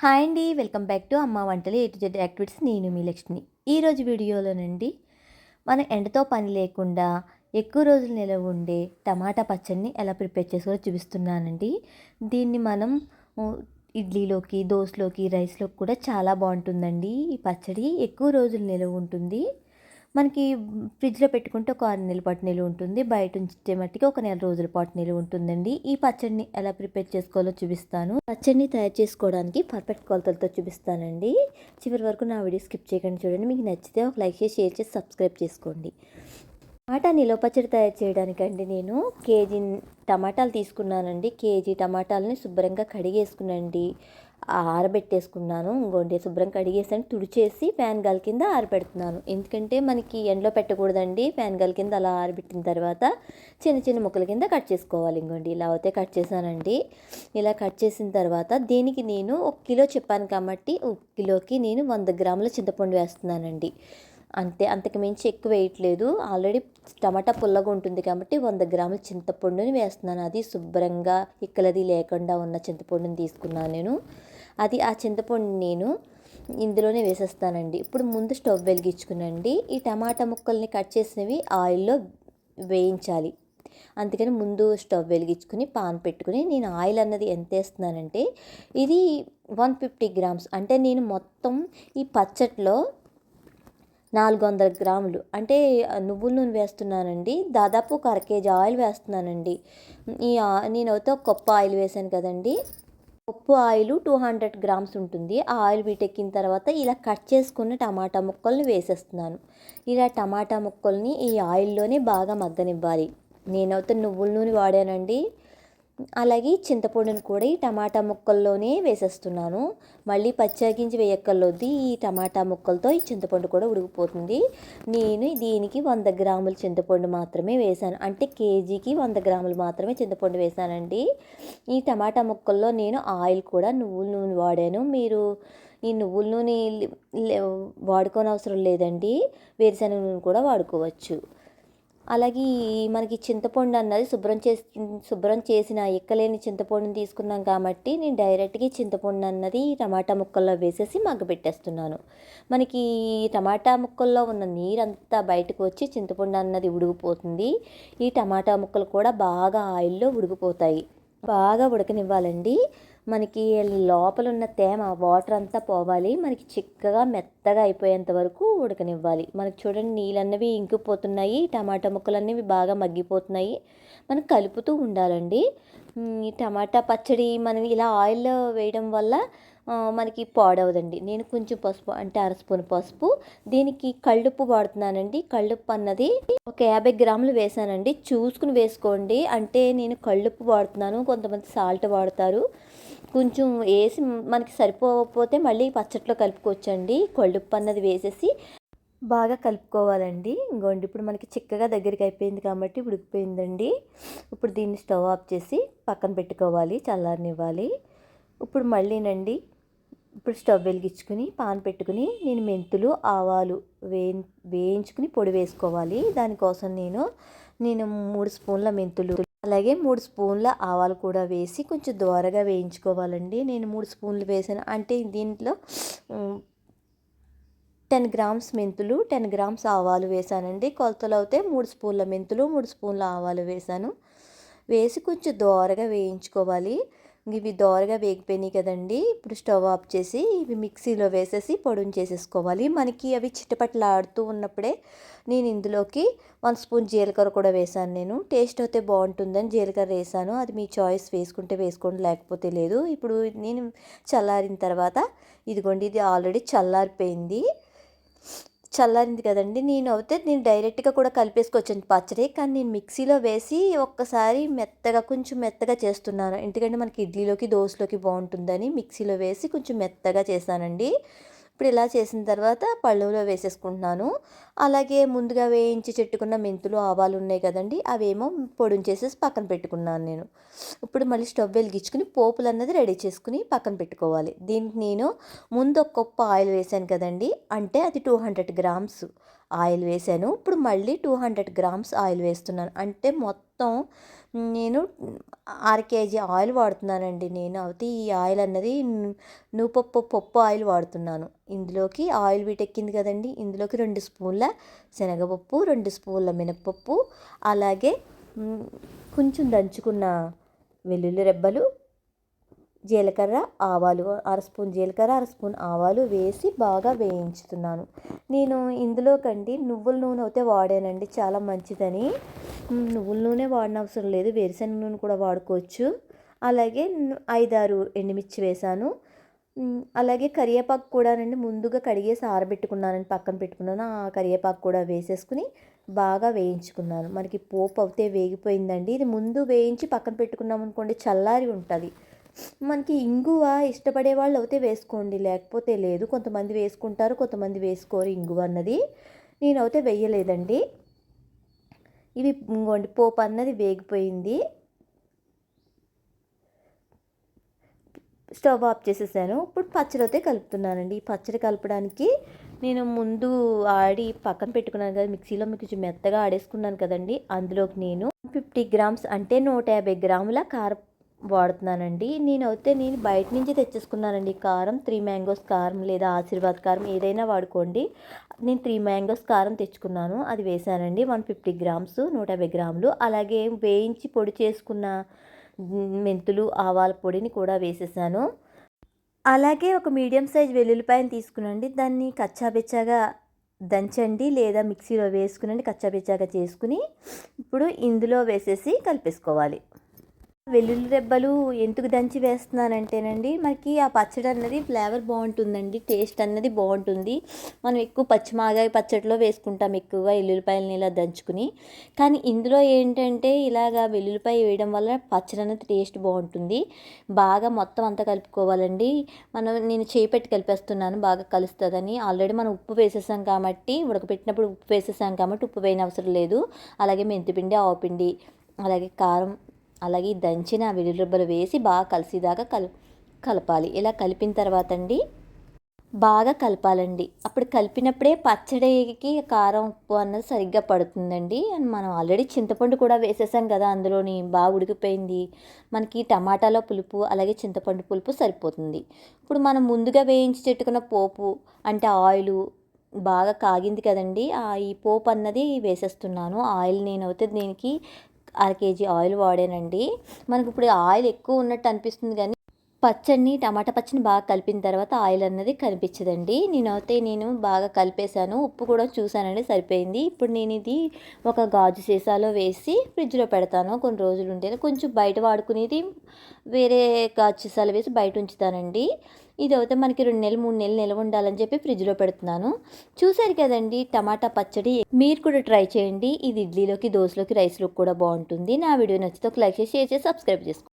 Hi అండి. Welcome back to అమ్మ వంటలు ఏ టు జెడ్ యాక్టివిటీస్. నేను మీ లక్ష్మి. ఈరోజు వీడియోలోనండి మనం ఎండతో పని లేకుండా ఎక్కువ రోజులు నిలవ ఉండే టమాటా పచ్చడిని ఎలా ప్రిపేర్ చేసుకోవాలో చూపిస్తున్నానండి. దీన్ని మనం ఇడ్లీలోకి, దోసలోకి, రైస్లోకి కూడా చాలా బాగుంటుందండి. ఈ పచ్చడి ఎక్కువ రోజులు నిలవ ఉంటుంది. మనకి ఫ్రిడ్జ్‌లో పెట్టుకుంటే ఒక 6 నెలల పాటు నిలువ ఉంటుంది. బయట ఉంచితే మట్టికి ఒక నెల రోజుల పాటు నిలువ ఉంటుందండి. ఈ పచ్చడిని ఎలా ప్రిపేర్ చేసుకోవాలో చూపిస్తాను. పచ్చడిని తయారు చేసుకోవడానికి పర్ఫెక్ట్ కొలతలతో చూపిస్తానండి. చివరి వరకు నా వీడియో స్కిప్ చేయకుండా చూడండి. మీకు నచ్చితే ఒక లైక్ చేసి, షేర్ చేసి, సబ్స్క్రైబ్ చేసుకోండి. టమాటా నిలవ పచ్చడి తయారు చేయడానికండి నేను కేజీ టమాటాలు తీసుకున్నానండి. కేజీ టమాటాలని శుభ్రంగా కడిగేసుకునండి ఆరబెట్టేసుకున్నాను. ఇంకోండి శుభ్రం కడిగేసాను, తుడిచేసి ఫ్యాన్ గాలి కింద ఆరబెడుతున్నాను. ఎందుకంటే మనకి ఎండలో పెట్టకూడదండి. ఫ్యాన్ గాలి కింద అలా ఆరబెట్టిన తర్వాత చిన్న చిన్న ముక్కల కింద కట్ చేసుకోవాలి. ఇంకోండి ఇలా అయితే కట్ చేశానండి. ఇలా కట్ చేసిన తర్వాత దీనికి నేను 1 కిలో చెప్పాను కాబట్టి 1 కిలోకి నేను 100 గ్రాముల చింతపండు వేస్తున్నానండి. అంతే, అంతకు మించి ఎక్కువ వేయట్లేదు. ఆల్రెడీ టమాటా పుల్లగా ఉంటుంది కాబట్టి 100 గ్రాముల చింతపండుని వేస్తున్నాను. అది శుభ్రంగా ఇక్కలది లేకుండా ఉన్న చింతపండుని తీసుకున్నాను నేను. ఆ చింతపండు నేను ఇందులోనే వేసేస్తానండి. ఇప్పుడు ముందు స్టవ్ వెలిగించుకునండి. ఈ టమాటా ముక్కల్ని కట్ చేసినవి ఆయిల్లో వేయించాలి. అందుకని ముందు స్టవ్ వెలిగించుకుని పాన్ పెట్టుకుని నేను ఆయిల్ అన్నది ఎంత వేస్తున్నానంటే ఇది 150 గ్రామ్స్. అంటే నేను మొత్తం ఈ పచ్చట్లో 400 గ్రాములు అంటే నువ్వుల నూనె వేస్తున్నానండి. దాదాపు ఒక అర కేజీ ఆయిల్ వేస్తున్నానండి. నేనైతే ఒక కప్పు ఆయిల్ వేసాను కదండి. కప్పు ఆయిల్ 200 గ్రామ్స్ ఉంటుంది. ఆ ఆయిల్ వీటెక్కిన తర్వాత ఇలా కట్ చేసుకున్న టమాటా ముక్కల్ని వేసేస్తున్నాను. ఇలా టమాటా ముక్కల్ని ఈ ఆయిల్లోనే బాగా మగ్గనివ్వాలి. నేనైతే నువ్వుల నూనె వాడానండి. అలాగే చింతపండును కూడా ఈ టమాటా ముక్కల్లోనే వేసేస్తున్నాను. మళ్ళీ పచ్చాగించి వేయక్కర్లొద్దు. ఈ టమాటా ముక్కలతో ఈ చింతపండు కూడా ఉడికిపోతుంది. నేను దీనికి 100 గ్రాముల చింతపండు మాత్రమే వేశాను. అంటే కేజీకి 100 గ్రాములు మాత్రమే చింతపండు వేశానండి. ఈ టమాటా ముక్కల్లో నేను ఆయిల్ కూడా నువ్వుల నూనె వాడాను. మీరు ఈ నువ్వుల నూనె వాడుకోనవసరం లేదండి. వేరుశనగ నూనె కూడా వాడుకోవచ్చు. అలాగే మనకి చింతపండు అన్నది శుభ్రం చేసిన ఎక్కలేని చింతపండుని తీసుకున్నాం కాబట్టి నేను డైరెక్ట్గా చింతపండు అన్నది టమాటా ముక్కల్లో వేసేసి మగ్గబెట్టేస్తున్నాను. మనకి టమాటా ముక్కల్లో ఉన్న నీరంతా బయటకు వచ్చి చింతపండు అన్నది ఉడికిపోతుంది. ఈ టమాటా ముక్కలు కూడా బాగా ఆయిల్లో ఉడికిపోతాయి. బాగా ఉడకనివ్వాలండి. మనకి లోపల ఉన్న తేమ వాటర్ అంతా పోవాలి. మనకి చిక్కగా మెత్తగా అయిపోయేంత వరకు ఉడకనివ్వాలి. మనకి చూడండి నీళ్ళన్నవి ఇంకిపోతున్నాయి. టమాటా ముక్కలన్నవి బాగా మగ్గిపోతున్నాయి. మనం కలుపుతూ ఉండాలండి. ఈ టమాటా పచ్చడి మనం ఇలా ఆయిల్లో వేయడం వల్ల మనకి పాడవదండి. నేను కొంచెం పసుపు అంటే అర స్పూన్ పసుపు, దీనికి కళ్ళుప్పు వాడుతున్నానండి. కళ్ళుప్పు అన్నది ఒక 50 గ్రాములు వేసానండి. చూసుకుని వేసుకోండి. అంటే నేను కళ్ళుప్పు వాడుతున్నాను, కొంతమంది సాల్ట్ వాడతారు. కొంచెం వేసి మనకి సరిపోకపోతే మళ్ళీ పచ్చట్లో కలుపుకోవచ్చండి. కళ్ళుప్పు అన్నది వేసేసి బాగా కలుపుకోవాలండి. ఇంకోండి ఇప్పుడు మనకి చిక్కగా దగ్గరికి అయిపోయింది కాబట్టి ఉడికిపోయిందండి. ఇప్పుడు దీన్ని స్టవ్ ఆఫ్ చేసి పక్కన పెట్టుకోవాలి, చల్లారనివ్వాలి. ఇప్పుడు మళ్ళీనండి ఇప్పుడు స్టవ్ వెలిగించుకుని పాన్ పెట్టుకుని నేను మెంతులు, ఆవాలు వేయించుకుని పొడి వేసుకోవాలి. దానికోసం నేను 3 స్పూన్ల మెంతులు అలాగే 3 స్పూన్ల ఆవాలు కూడా వేసి కొంచెం దోరగా వేయించుకోవాలండి. నేను 3 స్పూన్లు వేసాను. అంటే దీంట్లో 10 గ్రామ్స్ మెంతులు, 10 గ్రామ్స్ ఆవాలు వేసానండి. కొలతలు అయితే 3 స్పూన్ల మెంతులు, 3 స్పూన్ల ఆవాలు వేసాను. వేసి కొంచెం దోరగా వేయించుకోవాలి. ఇవి దోరగా వేగిపోయినాయి కదండి. ఇప్పుడు స్టవ్ ఆఫ్ చేసి ఇవి మిక్సీలో వేసేసి పొడిని చేసేసుకోవాలి. మనకి అవి చిటపటలాడుతూ ఉన్నప్పుడే నేను ఇందులోకి 1 స్పూన్ జీలకర్ర కూడా వేసాను. నేను టేస్ట్ అయితే బాగుంటుందని జీలకర్ర వేసాను. అది మీ చాయిస్, వేసుకుంటే వేసుకోండి, లేకపోతే లేదు. ఇప్పుడు నేను చల్లారిన తర్వాత ఇదిగోండి, ఇది ఆల్రెడీ చల్లారింది కదండి. నేను డైరెక్ట్గా కూడా కలిపేసుకోవచ్చండి పచ్చడి. కానీ నేను మిక్సీలో వేసి ఒక్కసారి కొంచెం మెత్తగా చేస్తున్నాను. ఎందుకంటే మనకి ఇడ్లీలోకి, దోశలోకి బాగుంటుందని మిక్సీలో వేసి కొంచెం మెత్తగా చేశానండి. ఇప్పుడు ఇలా చేసిన తర్వాత పళ్ళులో వేసేసుకుంటున్నాను. అలాగే ముందుగా వేయించి చెట్టుకున్న మెంతులు, ఆవాలు ఉన్నాయి కదండి, అవేమో పొడిని చేసేసి పక్కన పెట్టుకున్నాను నేను. ఇప్పుడు మళ్ళీ స్టవ్ వెలిగించుకుని పోపులు అన్నది రెడీ చేసుకుని పక్కన పెట్టుకోవాలి. దీనికి నేను ముందు ఒక కప్పు ఆయిల్ వేసాను కదండి, అంటే అది 200 గ్రామ్స్ ఆయిల్ వేసాను. ఇప్పుడు మళ్ళీ 200 గ్రామ్స్ ఆయిల్ వేస్తున్నాను. అంటే మొత్తం నేను 6 కేజీ ఆయిల్ వాడుతున్నానండి. నేను అయితే ఈ ఆయిల్ అన్నది పప్పు ఆయిల్ వాడుతున్నాను. ఇందులోకి ఆయిల్ వీటెక్కింది కదండి, ఇందులోకి 2 స్పూన్ల శనగపప్పు, 2 స్పూన్ల మినప్పప్పు, అలాగే కొంచెం దంచుకున్న వెల్లుల్లి రెబ్బలు, జీలకర్ర, ఆవాలు, అర స్పూన్ జీలకర్ర, అర స్పూన్ ఆవాలు వేసి బాగా వేయించుతున్నాను. నేను ఇందులోకండి నువ్వుల నూనె అయితే వాడానండి, చాలా మంచిదని. నువ్వుల నూనె వాడనవసరం లేదు, వేరుశనగ నూనె కూడా వాడుకోవచ్చు. అలాగే 5-6 ఎండుమిర్చి వేసాను. అలాగే కరివేపాకు కూడానండి ముందుగా కడిగేసి ఆరబెట్టుకున్నానండి, పక్కన పెట్టుకున్నాను. ఆ కరివేపాకు కూడా వేసేసుకుని బాగా వేయించుకున్నాను. మనకి పోపు అయితే వేగిపోయిందండి. ఇది ముందు వేయించి పక్కన పెట్టుకున్నాం అనుకోండి, చల్లారి ఉంటుంది. మనకి ఇంగువ ఇష్టపడే వాళ్ళు అయితే వేసుకోండి, లేకపోతే లేదు. కొంతమంది వేసుకుంటారు, కొంతమంది వేసుకోరు ఇంగువ అన్నది. నేనైతే వేయలేదండి. ఇది ఇంకోండి పోపు అన్నది వేగిపోయింది. స్టవ్ ఆఫ్ చేసేసాను. ఇప్పుడు పచ్చడి అయితే కలుపుతున్నానండి. ఈ పచ్చడి కలపడానికి నేను ముందు ఆడి పక్కన పెట్టుకున్నాను కదా, మిక్సీలో కొంచెం మెత్తగా ఆడేసుకున్నాను కదండి. అందులోకి నేను 50 గ్రామ్స్ అంటే 150 గ్రాముల కారం వాడుతున్నానండి. నేను బయట నుంచి తెచ్చేసుకున్నానండి కారం. 3 మ్యాంగోస్ కారం లేదా ఆశీర్వాద్ కారం ఏదైనా వాడుకోండి. నేను 3 మ్యాంగోస్ కారం తెచ్చుకున్నాను, అది వేసానండి. 150 గ్రామ్స్, 150 గ్రాములు. అలాగే వేయించి పొడి చేసుకున్న మెంతులు, ఆవాల పొడిని కూడా వేసేసాను. అలాగే ఒక మీడియం సైజ్ వెల్లుల్లిపాయను తీసుకునండి, దాన్ని కచ్చాబెచ్చాగా దంచండి లేదా మిక్సీలో వేసుకునండి, కచ్చాబెచ్చాగా చేసుకుని ఇప్పుడు ఇందులో వేసేసి కలిపేసుకోవాలి. వెల్లుల్లి రెబ్బలు ఎందుకు దంచి వేస్తున్నానంటేనండి, మనకి ఆ పచ్చడి అన్నది ఫ్లేవర్ బాగుంటుందండి, టేస్ట్ అన్నది బాగుంటుంది. మనం ఎక్కువ పచ్చిమాగాయ పచ్చడిలో వేసుకుంటాం ఎక్కువగా వెల్లుల్లిపాయలని ఇలా దంచుకుని. కానీ ఇందులో ఏంటంటే ఇలాగా వెల్లుల్లిపాయ వేయడం వల్ల పచ్చడి అన్నది టేస్ట్ బాగుంటుంది. బాగా మొత్తం అంతా కలుపుకోవాలండి. నేను చేయి పెట్టి కలిపేస్తున్నాను, బాగా కలుస్తుందని. ఆల్రెడీ మనం ఉప్పు వేసేసాం కాబట్టి, ఉడకపెట్టినప్పుడు ఉప్పు వేసేసాం కాబట్టి ఉప్పు వేయని అవసరం లేదు. అలాగే మెంతిపిండి, ఆవపిండి, అలాగే కారం, అలాగే దంచిన వెల్లుల్లి రెబ్బలు వేసి బాగా కలిసేదాకా కలపాలి. ఇలా కలిపిన తర్వాత అండి బాగా కలపాలండి. అప్పుడు కలిపినప్పుడే పచ్చడికి కారం, ఉప్పు అన్నది సరిగ్గా పడుతుందండి. అండ్ మనం ఆల్రెడీ చింతపండు కూడా వేసేసాం కదా అందులోని, బాగా ఉడికిపోయింది. మనకి టమాటాలో పులుపు అలాగే చింతపండు పులుపు సరిపోతుంది. ఇప్పుడు మనం ముందుగా వేయించి పెట్టుకున్న పోపు అంటే ఆయిలు బాగా కాగింది కదండి, ఈ పోపు అన్నది వేసేస్తున్నాను. ఆయిల్ నేనైతే దీనికి 1/2 కేజీ ఆయిల్ వాడానండి. మనకి ఇప్పుడు ఆయిల్ ఎక్కువ ఉన్నట్టు అనిపిస్తుంది, కానీ టమాటా పచ్చడిని బాగా కలిపిన తర్వాత ఆయిల్ అన్నది కనిపించదండి. నేను బాగా కలిపేశాను, ఉప్పు కూడా చూసానండి, సరిపోయింది. ఇప్పుడు నేను ఇది ఒక గాజు సీసాలో వేసి ఫ్రిడ్జ్లో పెడతాను, కొన్ని రోజులు ఉంటేనే. కొంచెం బయట వాడుకునేది వేరే గాజు సీసాలో వేసి బయట ఉంచుతానండి. ఇది అయితే మనకి 2 నెలలు 3 నెలలు నిల్వ ఉండాలని చెప్పి ఫ్రిడ్జ్లో పెడుతున్నాను. చూసారు కదండి టమాటా పచ్చడి, మీరు కూడా ట్రై చేయండి. ఇది ఇడ్లీలోకి, దోశలోకి, రైస్లోకి కూడా బాగుంటుంది. నా వీడియో నచ్చితే ఒక లైక్ చేసి, షేర్ చేసి, సబ్స్క్రైబ్ చేసుకోండి.